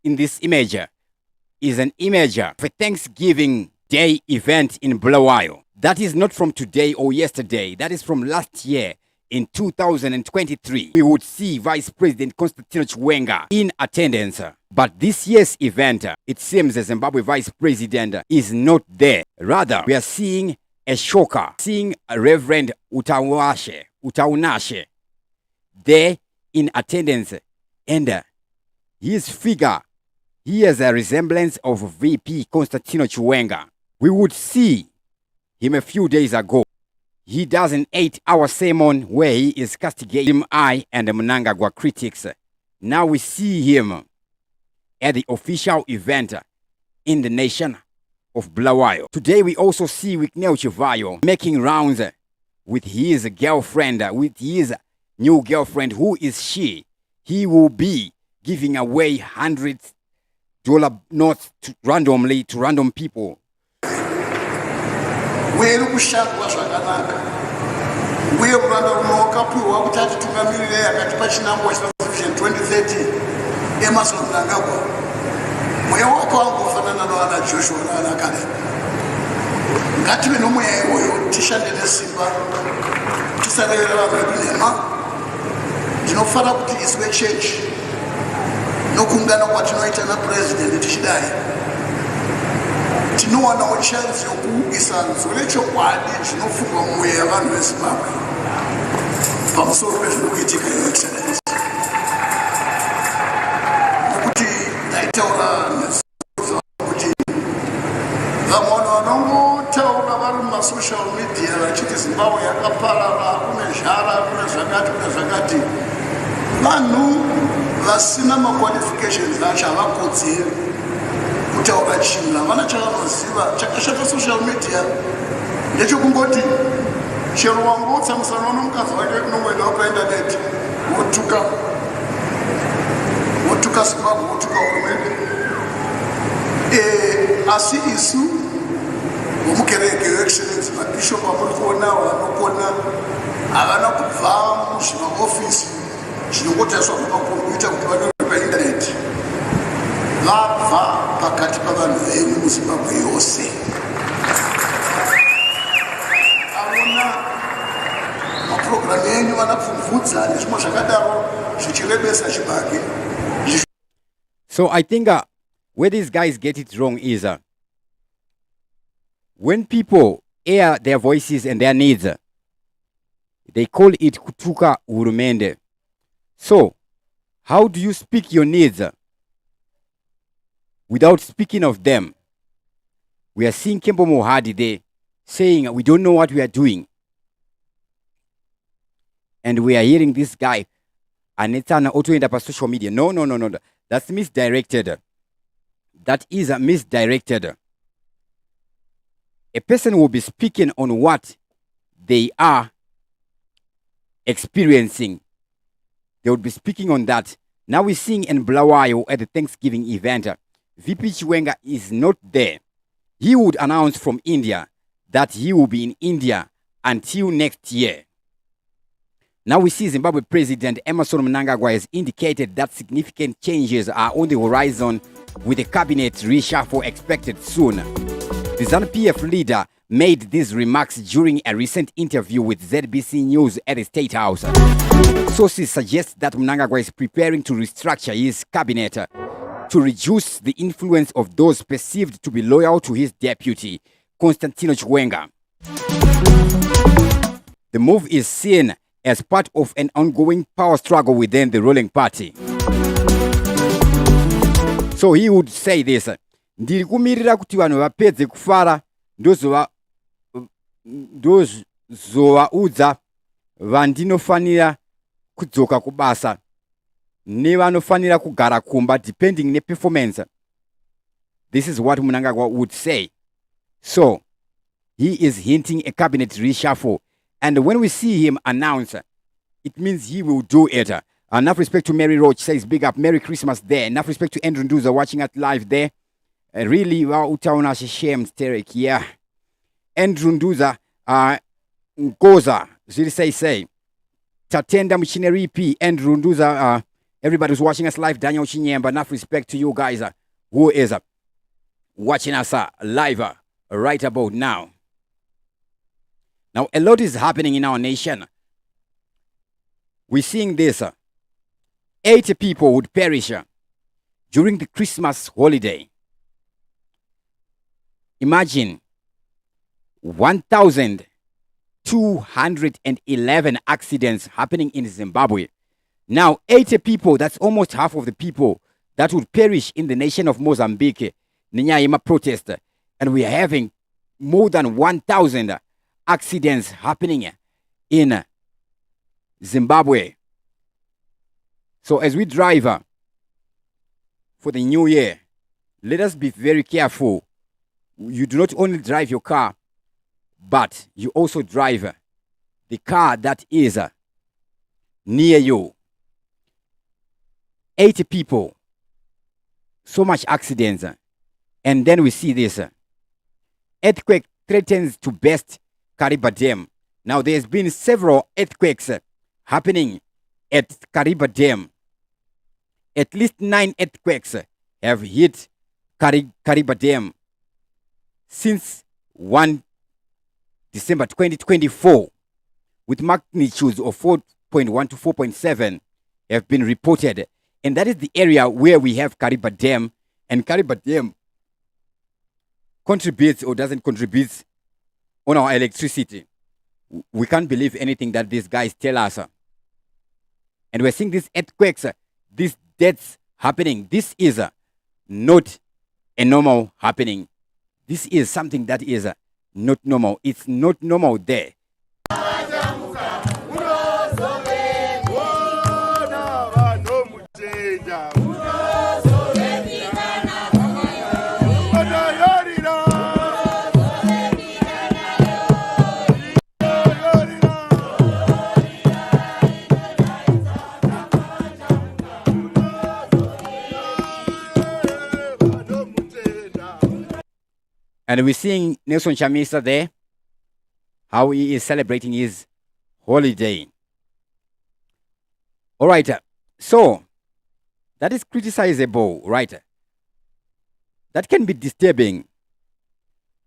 in this image is an image of a Thanksgiving Day event in Bulawayo. That is not from today or yesterday. That is from last year in 2023. We would see Vice President Constantino Chiwenga in attendance. But this year's event, it seems the Zimbabwe Vice President is not there. Rather, we are seeing a shocker, seeing Reverend Utaunashe there in attendance. And his figure, he has a resemblance of VP Constantino Chiwenga. We would see him a few days ago. He does an 8-hour sermon where he is castigating I and the Mnangagwa critics. Now we see him at the official event in the nation of Bulawayo. Today we also see Wikneo Chivayo making rounds with his girlfriend, with his new girlfriend. Who is she? He will be giving away $100 notes randomly to random people. We're kushakwa zvakanaka uye kuranda runokapiwa kuti atitungamirire akatipa chinangwa Vision 2030 Emerson Mnangagwa. Mweya wako wangofanana nawana Joshua naana Caleb. Ngative nomweya iwoyo tishande nesimba tisarevera vanhu vedu nhema. Ndinofara kuti iswe change nokungana kwatinoita napresident tichidai tinowana chance yokuisa nzole chokwadi chinofungwa mumweya yavanhu veZimbabwe pamusoro pezviri kuitika Your Excellency. Nokuti ndaitaura kuti vamwe vanhu vanongotaura vari mumasocial media vachiti Zimbabwe yakaparara, kune zhara, kune zvakati, vanhu vasina maqualifications acho havakodzeri kutaura chinhu. Havana chavanoziva. Chakashata social media ndechokungoti chero wangotsamusana nomukadzi wake kunongoenda paindaneti wotuka Zimbabwe, wotuka hurumende. Asi isu vomukereke Your Excellency, mabishop amuri kuona vanokona havana kubva muzvimaofisi zvinongotariswa mumakombiyuta kuti vanore paindaneti. Vabva pakati pavanhu venyu muZimbabwe yose. Avona mapurogiramu enyu vanapfumvudza nezvimwe zvakadaro zvichirebesa chibage. So I think where these guys get it wrong is when people air their voices and their needs, they call it kutuka hurumende. So how do you speak your needs without speaking of them? We are seeing Kembo Mohadi there saying we don't know what we are doing. And we are hearing this guy, Anetana auto in the social media. No. That's misdirected. That is misdirected. A person will be speaking on what they are experiencing. They would be speaking on that. Now we're seeing in Bulawayo at the Thanksgiving event, VP Chiwenga is not there. He would announce from India that he will be in India until next year. Now we see Zimbabwe President Emerson Mnangagwa has indicated that significant changes are on the horizon with a cabinet reshuffle expected soon. The ZANU-PF leader made these remarks during a recent interview with ZBC News at the State House. Sources suggest that Mnangagwa is preparing to restructure his cabinet to reduce the influence of those perceived to be loyal to his deputy, Constantino Chiwenga. The move is seen as part of an ongoing power struggle within the ruling party. So he would say this: ndiri kumirira kuti vanhu vapedze kufara ndozovaudza vandinofanira kudzoka kubasa nevanofanira kugara kumba depending neperformance. This is what Mnangagwa would say. So he is hinting a cabinet reshuffle, and when we see him announce, it means he will do it. Enough respect to Mary Roach, says big up, Merry Christmas there. Enough respect to Andrew Nduza watching at live there. Really, wow, utaona shame Sterek, yeah. Andrew Nduza, Ngoza, zili say, Tatenda Mchineri P, Andrew Nduza, Everybody who's watching us live, Daniel Chinyemba, enough respect to you guys who is watching us live right about now. Now, a lot is happening in our nation. We're seeing this. 80 people would perish during the Christmas holiday. Imagine 1,211 accidents happening in Zimbabwe. Now, 80 people, that's almost half of the people that would perish in the nation of Mozambique, Ninyayima protest. And we are having more than 1,000 accidents happening in Zimbabwe. So as we drive for the new year, let us be very careful. You do not only drive your car, but you also drive the car that is near you. 80 people, so much accidents. And then we see this. Earthquake threatens to burst Kariba Dam. Now, there's been several earthquakes happening at Kariba Dam. At least 9 earthquakes have hit Kariba Dam since 1 December 2024, with magnitudes of 4.1 to 4.7 have been reported. And that is the area where we have Kariba Dam. And Kariba Dam contributes or doesn't contribute on our electricity. We can't believe anything that these guys tell us. And we're seeing these earthquakes, these deaths happening. This is not a normal happening. This is something that is not normal. It's not normal there. And we're seeing Nelson Chamisa there, how he is celebrating his holiday. All right, so that is criticizable, right? That can be disturbing.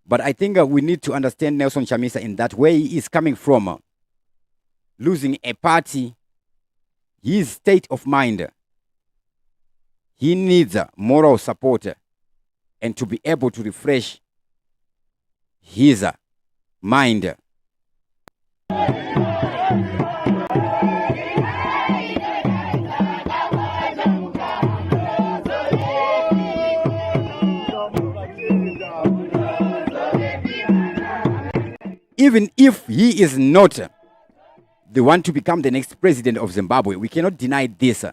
But I think we need to understand Nelson Chamisa in that where he is coming from. Losing a party, his state of mind. He needs moral support and to be able to refresh his mind. Even if he is not the one to become the next president of Zimbabwe, we cannot deny this.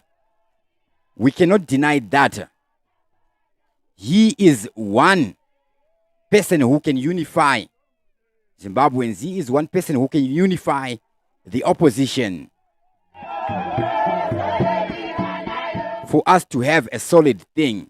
We cannot deny that. He is one person who can unify Zimbabweans. He is one person who can unify the opposition. For us to have a solid thing.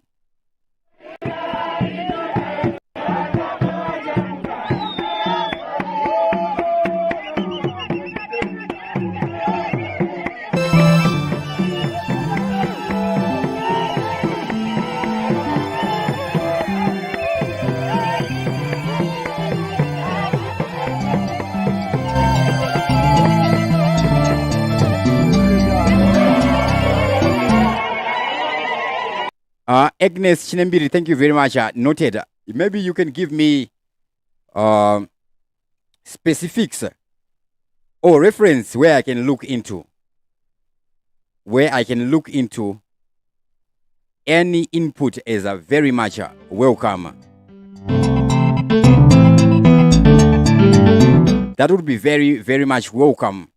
Agnes Chinembiri, thank you very much. Noted. Maybe you can give me specifics or reference where I can look into. Where I can look into. Any input is very much welcome. That would be very, very much welcome.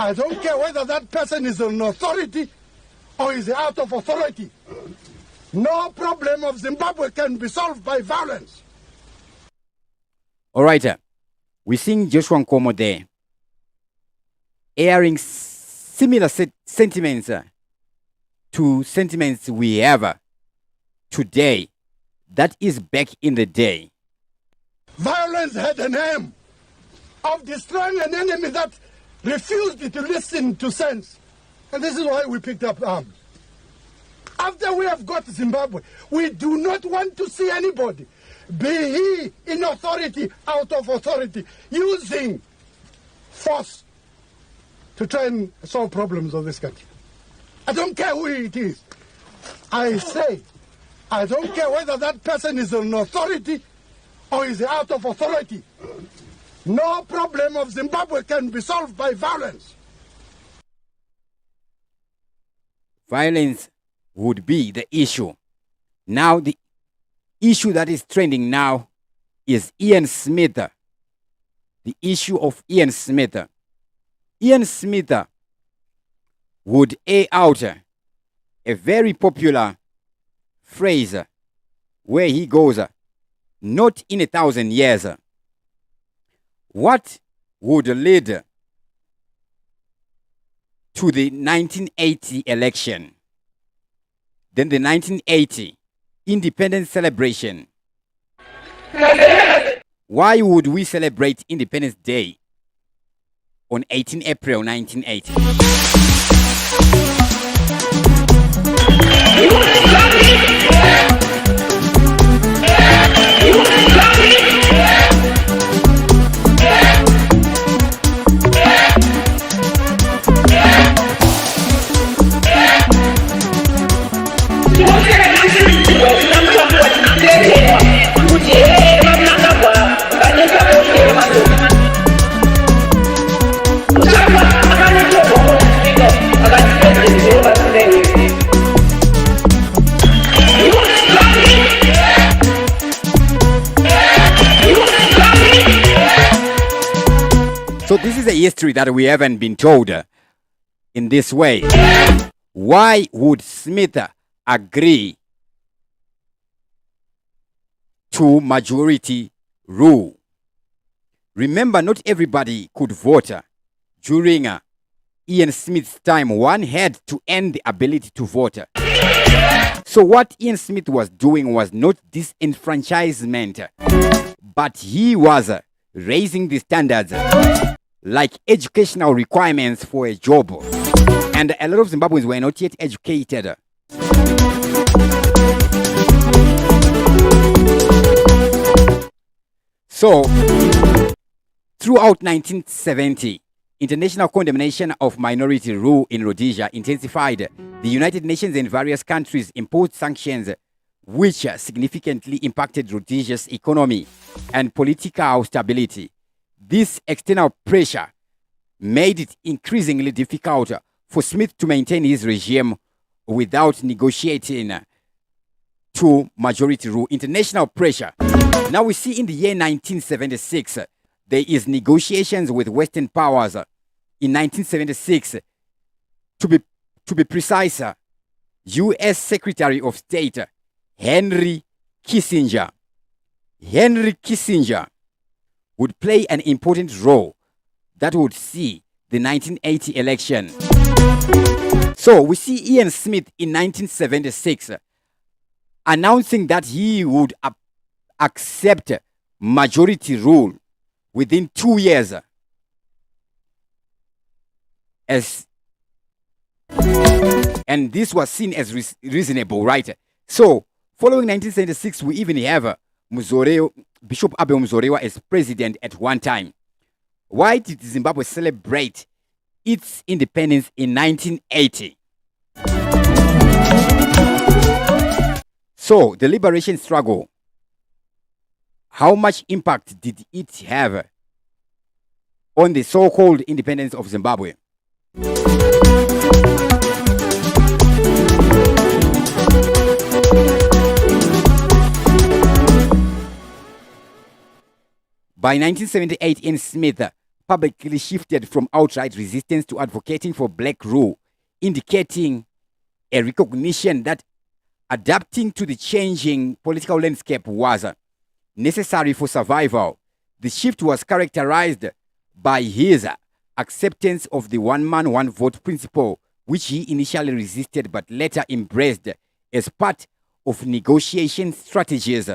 I don't care whether that person is an authority or is out of authority. No problem of Zimbabwe can be solved by violence. All right, we're seeing Joshua Nkomo there, airing similar sentiments to sentiments we have today. That is back in the day. Violence had an aim of destroying an enemy that refused to listen to sense. And this is why we picked up arms. After we have got Zimbabwe, we do not want to see anybody, be he in authority, out of authority, using force to try and solve problems of this country. I don't care who it is. I say, I don't care whether that person is an authority or is out of authority. No problem of Zimbabwe can be solved by violence. Violence would be the issue. Now, the issue that is trending now is Ian Smith. The issue of Ian Smith. Ian Smith would air out a very popular phrase where he goes, not in 1,000 years. What would lead to the 1980 election? Then the 1980 independence celebration. Why would we celebrate Independence Day on 18 April 1980? So this is a history that we haven't been told in this way. Why would Smith agree to majority rule? Remember, not everybody could vote during Ian Smith's time. One had to earn the ability to vote. So what Ian Smith was doing was not disenfranchisement, but he was raising the standards, like educational requirements for a job. And a lot of Zimbabweans were not yet educated. So, throughout 1970, international condemnation of minority rule in Rhodesia intensified. The United Nations and various countries imposed sanctions which significantly impacted Rhodesia's economy and political stability. This external pressure made it increasingly difficult for Smith to maintain his regime without negotiating to majority rule. International pressure. Now we see in the year 1976, there is negotiations with Western powers. In 1976, to be precise, U.S. Secretary of State Henry Kissinger would play an important role that would see the 1980 election. So we see Ian Smith in 1976 announcing that he would accept majority rule within 2 years. And this was seen as reasonable, right? So, following 1976, we even have Bishop Abel Muzorewa as president at one time. Why did Zimbabwe celebrate its independence in 1980? So, the liberation struggle, how much impact did it have on the so-called independence of Zimbabwe? By 1978, Ian Smith publicly shifted from outright resistance to advocating for black rule, indicating a recognition that adapting to the changing political landscape was necessary for survival. The shift was characterized by his acceptance of the one-man, one-vote principle, which he initially resisted but later embraced as part of negotiation strategies.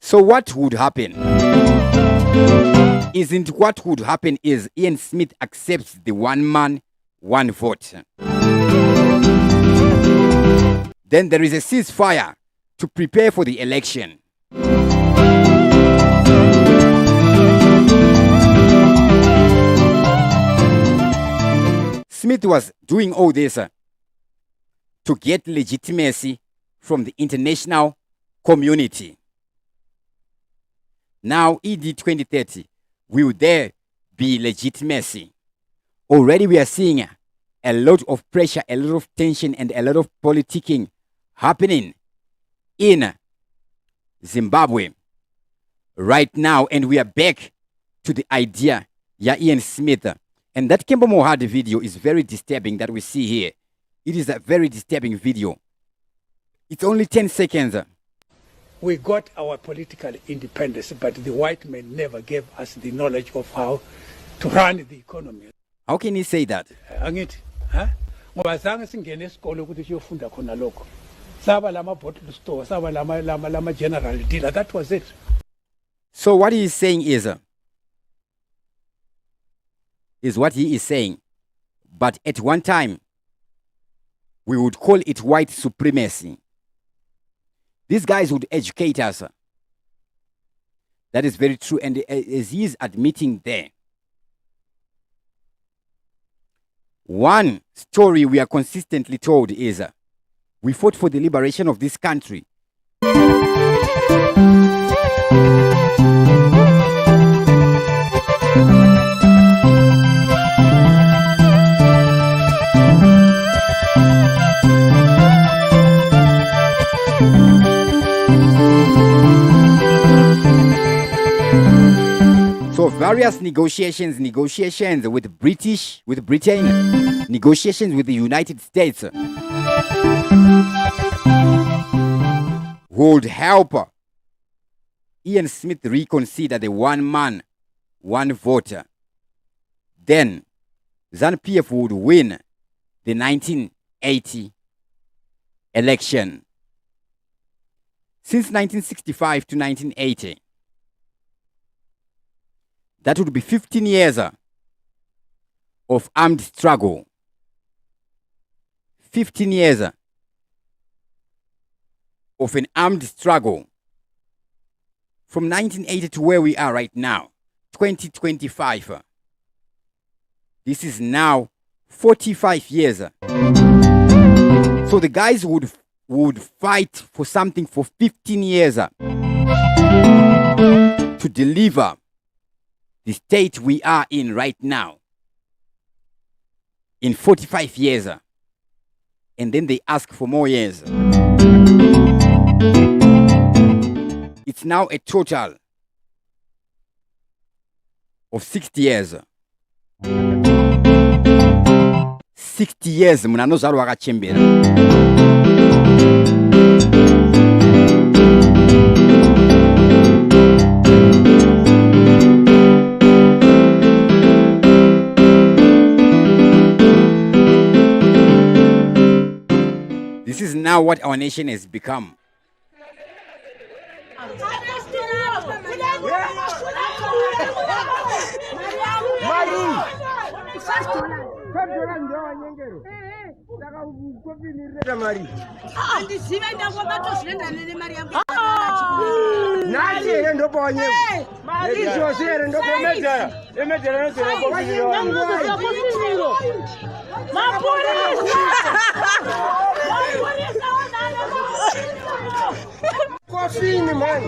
So what would happen? What would happen is Ian Smith accepts the one man, one vote. Then there is a ceasefire to prepare for the election. Smith was doing all this to get legitimacy from the international community. Now, ED 2030, will there be legitimacy? Already we are seeing a lot of pressure, a lot of tension, and a lot of politicking happening in Zimbabwe right now. And we are back to the idea, Ian Smith. And that Kemba Mohad video is very disturbing that we see here. It is a very disturbing video. It's only 10 seconds. We got our political independence, but the white men never gave us the knowledge of how to run the economy. How can you say that? Angithi, huh? Ngoba zange singene esikole ukuthi siyofunda khona lokho. Saba lama bottle store, saba lama general dealer. That was it. So what he is saying is what he is saying. But at one time, we would call it white supremacy. These guys would educate us. That is very true. And as he is admitting there, one story we are consistently told is we fought for the liberation of this country. So various negotiations with Britain, negotiations with the United States would help Ian Smith reconsider the one man, one voter. Then ZANU-PF would win the 1980 election. Since 1965 to 1980, that would be 15 years of armed struggle. 15 years of an armed struggle. From 1980 to where we are right now, 2025. This is now 45 years. So the guys would fight for something for 15 years to deliver the state we are in right now in 45 years. And then they ask for more years. It's now a total of 60 years. 60 years munanozarwa akachembera. This is now what our nation has become. Coffee, man.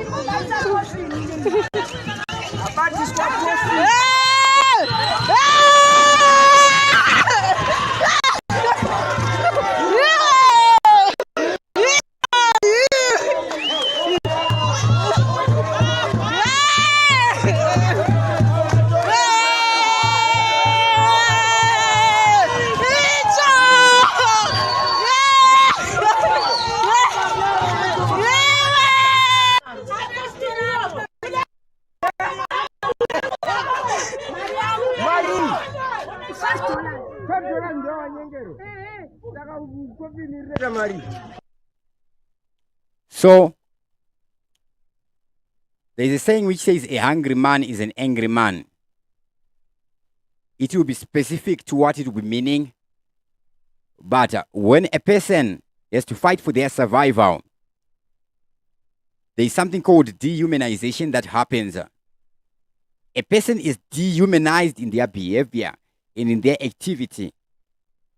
So, there is a saying which says a hungry man is an angry man. It will be specific to what it will be meaning. But when a person has to fight for their survival, there is something called dehumanization that happens. A person is dehumanized in their behavior and in their activity.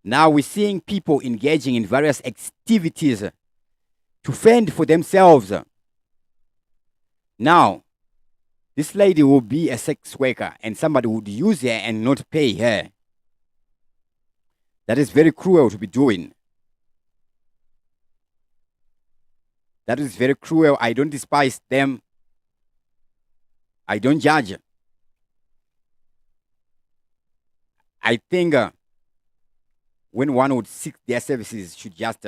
Now we're seeing people engaging in various activities to fend for themselves. Now, this lady will be a sex worker and somebody would use her and not pay her. That is very cruel to be doing. That is very cruel. I don't despise them. I don't judge. I think when one would seek their services, should just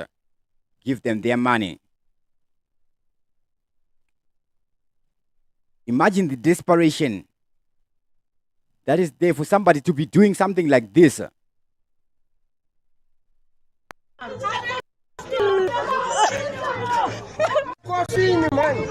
give them their money. Imagine the desperation that is there for somebody to be doing something like this. Coffee, man.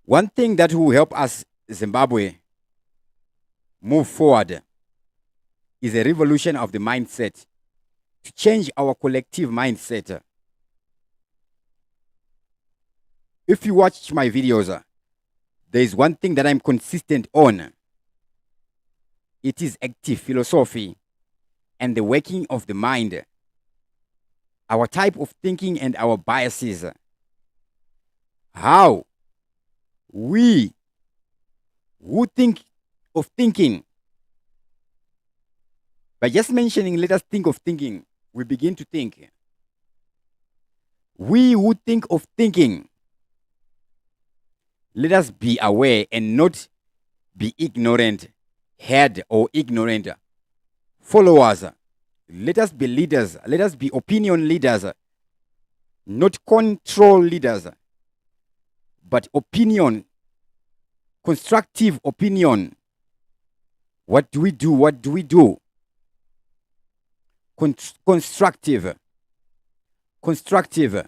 One thing that will help us, Zimbabwe, move forward is a revolution of the mindset to change our collective mindset. If you watch my videos, there is one thing that I'm consistent on. It is active philosophy and the working of the mind, our type of thinking and our biases. How we who think of thinking, by just mentioning, let us think of thinking, we begin to think. We who think of thinking, let us be aware and not be ignorant head or ignorant followers. Let us be leaders. Let us be opinion leaders, not control leaders, but opinion, constructive opinion. What do we do? What do we do? Constructive. Constructive.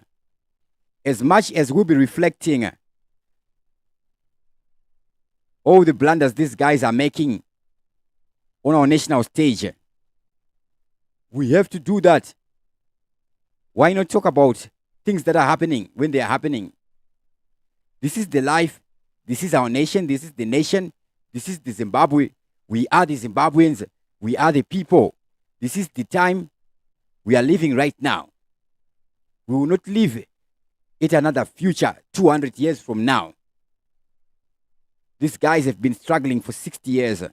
As much as we'll be reflecting all the blunders these guys are making on our national stage, we have to do that. Why not talk about things that are happening when they are happening? This is the life. This is our nation. This is the nation. This is the Zimbabwe. We are the Zimbabweans. We are the people. This is the time we are living right now. We will not live it another future 200 years from now. These guys have been struggling for 60 years. To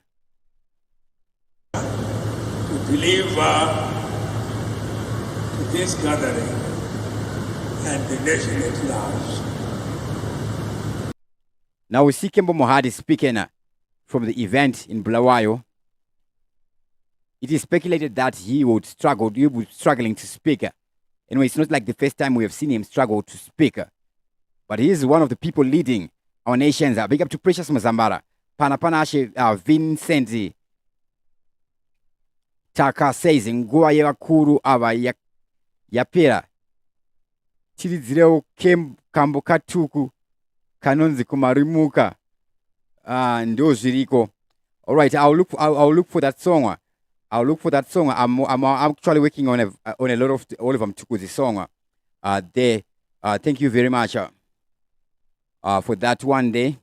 deliver to this gathering and the nation at large. Now we see Kembo Mohadi speaking from the event in Bulawayo. It is speculated that he would be struggling to speak. Anyway, it's not like the first time we have seen him struggle to speak. But he is one of the people leading our nations. Big up to Precious Mazambara. Panapanache Vincent Taka says, Nguwa Yewakuru Ava Yapera. Chilizireo Kambo Katuku. Kanonzi kumarimuka ndo ziriko. All right, I'll look for that song. I'll look for that song. I'm actually working on a lot of Oliver Mtukuzi song. There. Thank you very much for that one day.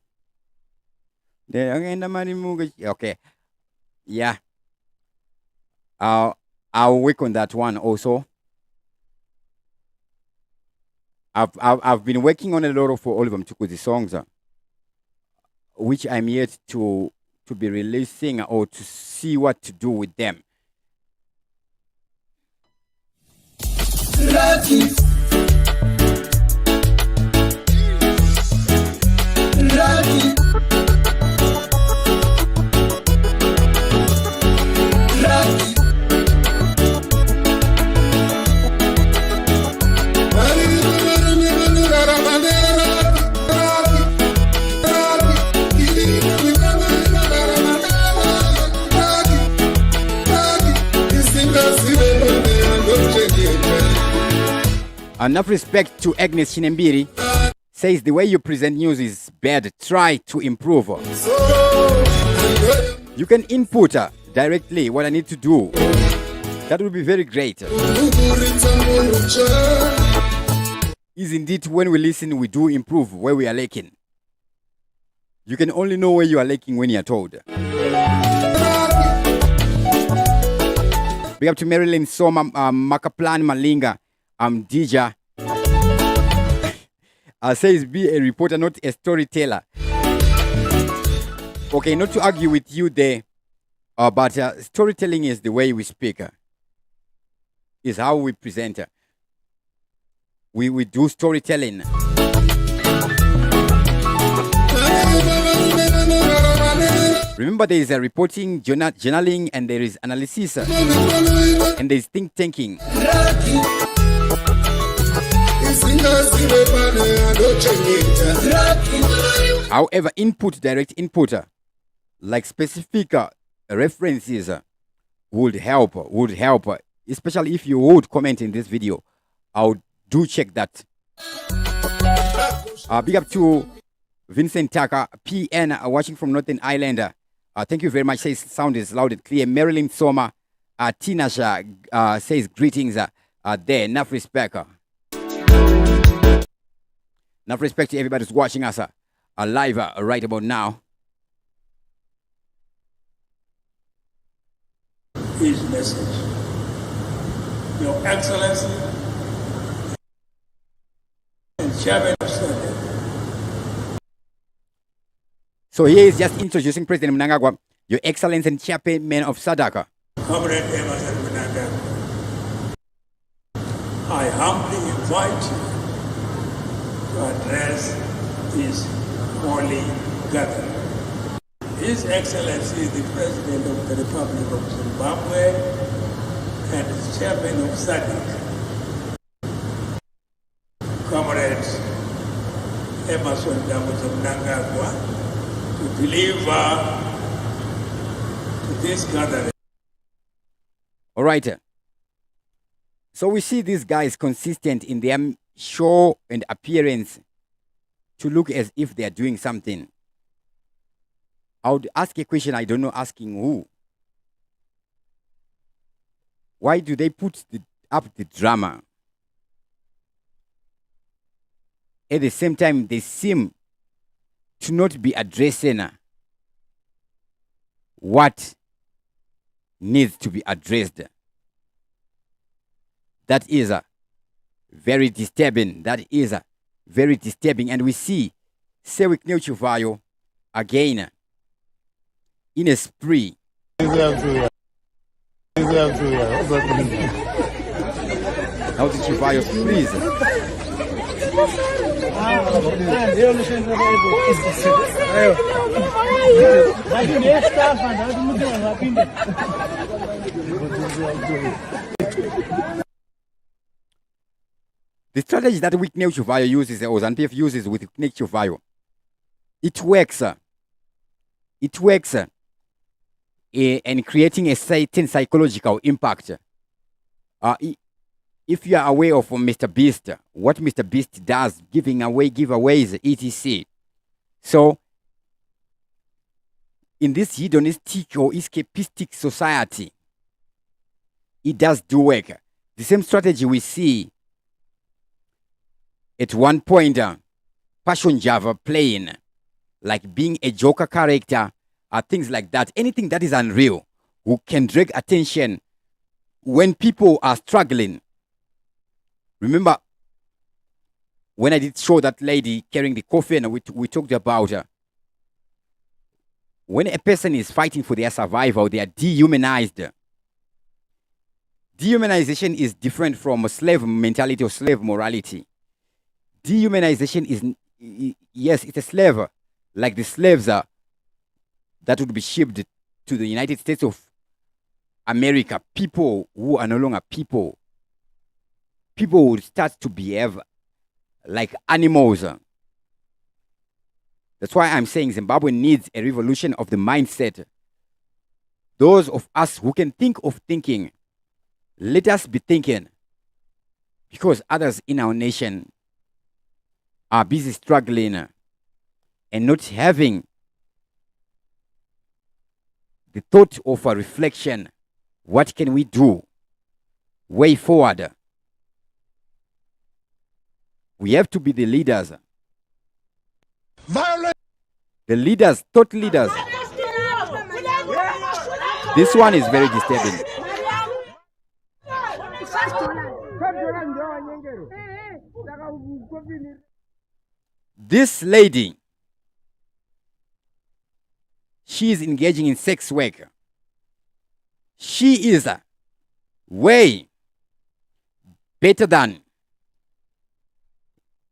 Okay. Yeah. I'll work on that one also. I've been working on a lot of Oliver Mtukuzi songs, which I'm yet to be releasing or to see what to do with them. Enough respect to Agnes Chinembiri. Says the way you present news is bad. Try to improve. You can input directly what I need to do. That would be very great. Is indeed when we listen, we do improve where we are lacking. You can only know where you are lacking when you are told. Big up to Marilyn Soma, Makaplan Malinga, Dija. Says be a reporter, not a storyteller. Okay, not to argue with you there, but storytelling is the way we speak. Is how we present. We do storytelling. Remember, there is a reporting, journaling, and there is analysis, and there is think tanking. However, direct input, like specific references, would help, especially if you would comment in this video. I would do check that. Big up to Vincent Tucker, PN, watching from Northern Ireland. Thank you very much. Says sound is loud and clear. Marilyn Soma, Tinasha says greetings. There, enough respect. Enough respect to everybody who's watching us live right about now. His message. Your Excellency and Chairman of Senate. So here is just introducing President Mnangagwa, Your Excellency and Chairman of SADC. Comrade Emerson Mnangagwa, I humbly invite you to address this holy gathering. His Excellency the President of the Republic of Zimbabwe and Chairman of SADC, Comrade Emerson Mnangagwa, to deliver to this gathering. All right. So we see these guys consistent in their show and appearance to look as if they are doing something. I would ask a question, I don't know asking who. Why do they put up the drama? At the same time, they seem to not be addressing what needs to be addressed. That is very disturbing. And we see Sewik Neuchuvayo again in a spree. Now the Chuvayo sprees. The strategy that Weak Neuchuvayo uses, or ZANU-PF uses with Weak Neuchuvayo, it works. It works in creating a certain psychological impact. If you are aware of Mr. Beast, what Mr. Beast does, giving away giveaways, etc. So, in this hedonistic or escapistic society, it does do work. The same strategy we see at one point, Passion Java playing, like being a joker character, things like that. Anything that is unreal, who can drag attention when people are struggling. Remember, when I did show that lady carrying the coffin, we talked about when a person is fighting for their survival, they are dehumanized. Dehumanization is different from a slave mentality or slave morality. Dehumanization is, yes, it's a slave, like the slaves are that would be shipped to the United States of America. People who are no longer people. People would start to behave like animals. That's why I'm saying Zimbabwe needs a revolution of the mindset. Those of us who can think of thinking, let us be thinking, because others in our nation are busy struggling and not having the thought of a reflection. What can we do? Way forward. We have to be the leaders. Violence. The leaders, thought leaders. This one is very disturbing. This lady, she is engaging in sex work. She is way better than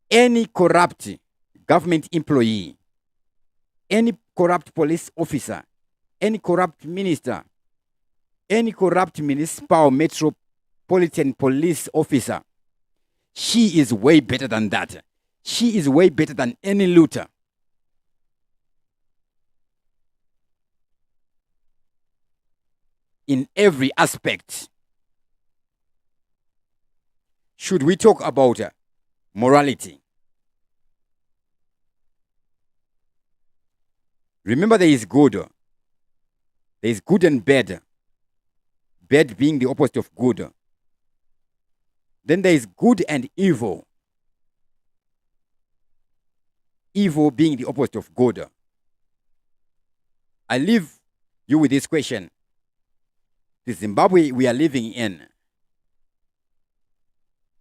any corrupt government employee, any corrupt police officer, any corrupt minister, any corrupt municipal metropolitan police officer. She is way better than that. She is way better than any looter. In every aspect. Should we talk about morality? Remember, there is good. There is good and bad. Bad being the opposite of good. Then there is good and evil. Evil being the opposite of good. I leave you with this question. The Zimbabwe we are living in,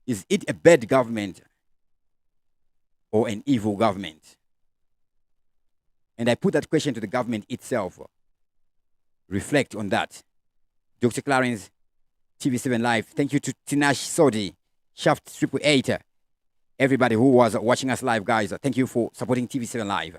is it a bad government or an evil government? And I put that question to the government itself. Reflect on that. Dr. Clarence, TV7 Live. Thank you to Tinash Sodi, Shaft 888. Everybody who was watching us live, guys. Thank you for supporting TV7 Live.